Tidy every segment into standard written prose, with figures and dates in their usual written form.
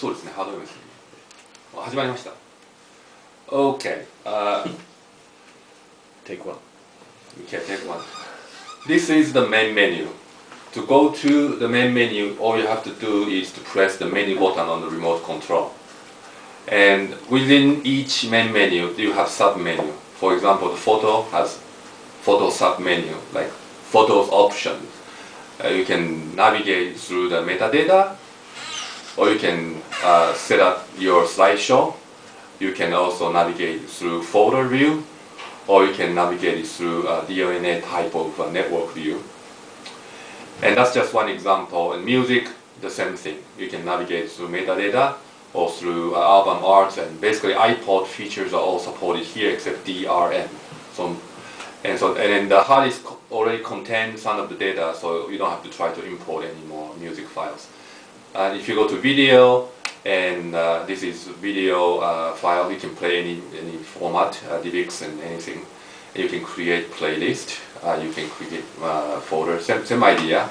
そうですね、ハードウェアですね。始まりました。Okay. Take one. Okay, take one. This is the main menu. To go to the main menu, all you have to do is to press the menu button on the remote control. And within each main menu, you have sub-menu. For example, the photo has photo sub-menu, like photos options. You can navigate through the metadata, or you can set up your slideshow. You can also navigate through folder view, or you can navigate through DLNA type of network view. And that's just one example. In music, the same thing. You can navigate through metadata or through album art, and basically iPod features are all supported here except DRM. And then the hard disk already contains some of the data, so you don't have to try to import any more music files. And if you go to video, and this is video file, you can play any format, DivX and anything. You can create playlist, you can create folder, same idea.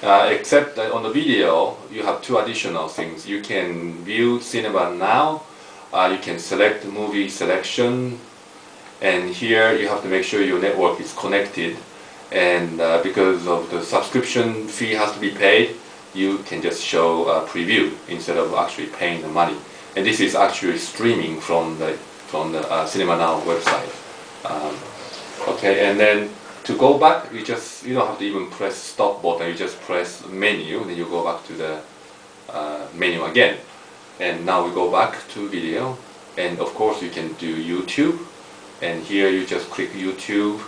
Except that on the video, you have two additional things. You can view cinema now, you can select movie selection, and here you have to make sure your network is connected, and because of the subscription fee has to be paid, you can just show a preview instead of actually paying the money. And this is actually streaming from the Cinema Now website. Okay, and then to go back, you don't have to even press stop button. You just press menu, then you go back to the menu again. And now we go back to video, and of course you can do YouTube. And here you just click YouTube,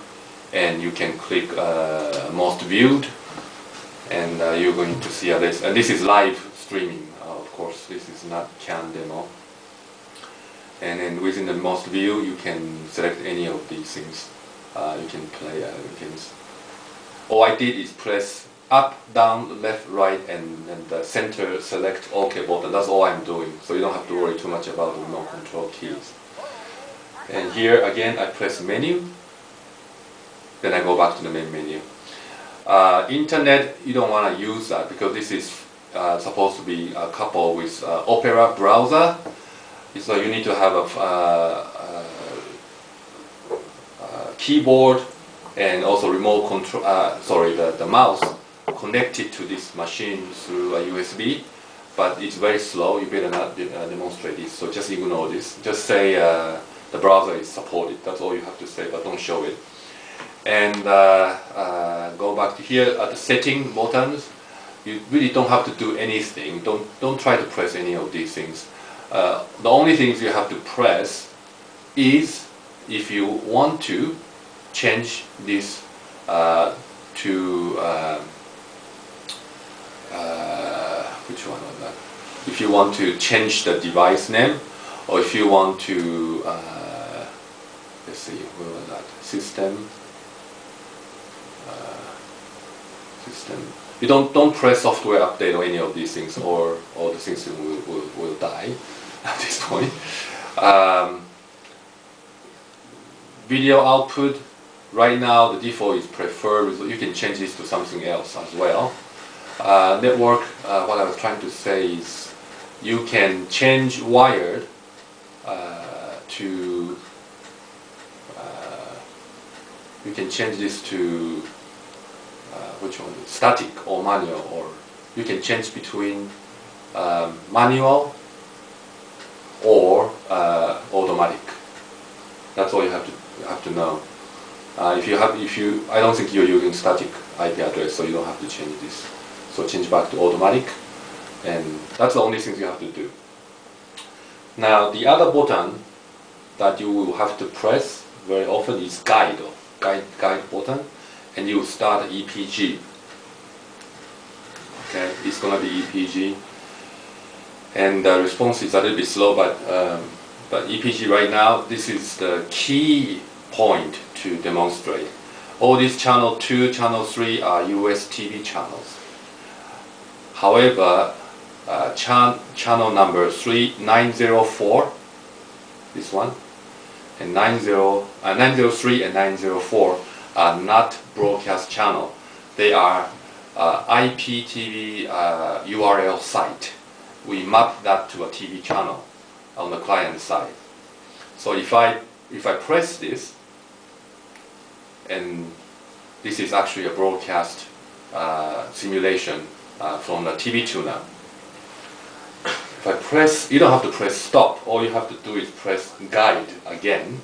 and you can click most viewed, and you're going to see this. And this is live streaming, of course. This is not CAN demo. And then within the most view, you can select any of these things. You can play. All I did is press up, down, left, right, and the center select OK button. That's all I'm doing. So you don't have to worry too much about the remote control keys. And here again, I press menu. Then I go back to the main menu. Internet, you don't want to use that because this is supposed to be coupled with Opera browser. So you need to have a keyboard and also remote control. The mouse connected to this machine through a USB. But it's very slow. You better not demonstrate this. So just ignore this. Just say the browser is supported. That's all you have to say, but don't show it. And go back to here at the setting buttons. You really don't have to do anything. Don't try to press any of these things. The only things you have to press is if you want to change this to which one was that? If you want to change the device name, or if you want to let's see, where was that? System. You don't press software update or any of these things, or the system will die at this point. Video output, right now the default is preferred. You can change this to something else as well. Network, what I was trying to say is you can change wired to you can change this to which one? Static or manual, or you can change between manual or automatic. That's all you have to know. I don't think you're using static IP address, so you don't have to change this. So change back to automatic, and that's the only thing you have to do. Now the other button that you will have to press very often is guide button, and you start EPG. Okay, it's gonna be EPG, and the response is a little bit slow, but EPG right now, this is the key point to demonstrate. All these channel 2, channel 3 are US TV channels. However, channel number 904, this one, and 903 and 904 are not broadcast channel. They are IPTV URL site, we map that to a TV channel on the client side. So if I press this, and this is actually a broadcast simulation from the TV tuner. If I press, you don't have to press stop. All you have to do is press guide again,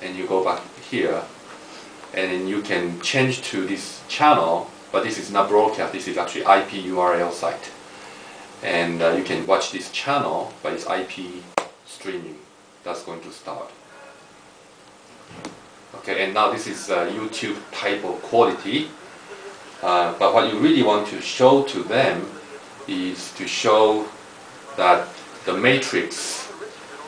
and you go back here, and then you can change to this channel, but this is not broadcast, this is actually IP URL site. And you can watch this channel, but it's IP streaming. That's going to start. Okay, and now this is YouTube type of quality. But what you really want to show to them is to show that the matrix,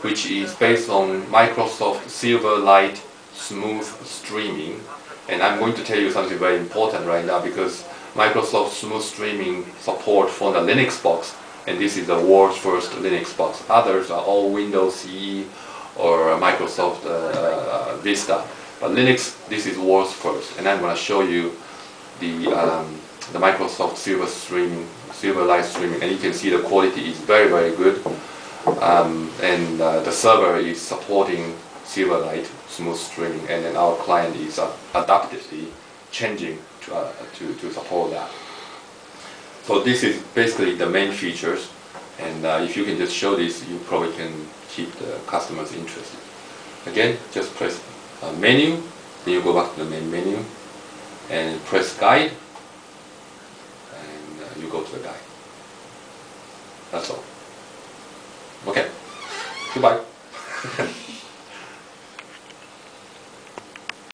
which is based on Microsoft Silverlight smooth streaming, and I'm going to tell you something very important right now, because Microsoft smooth streaming support for the Linux box, and this is the world's first Linux box. Others are all Windows CE or Microsoft Vista, but Linux, this is world's first, and I'm going to show you the Microsoft Silverlight streaming, and you can see the quality is very, very good, and the server is supporting Silverlight smooth streaming, and then our client is adaptively changing to support that. So this is basically the main features, and if you can just show this, you probably can keep the customers interested. Again, just press menu, then you go back to the main menu, and press guide, and you go to the guide. That's all. Okay, goodbye.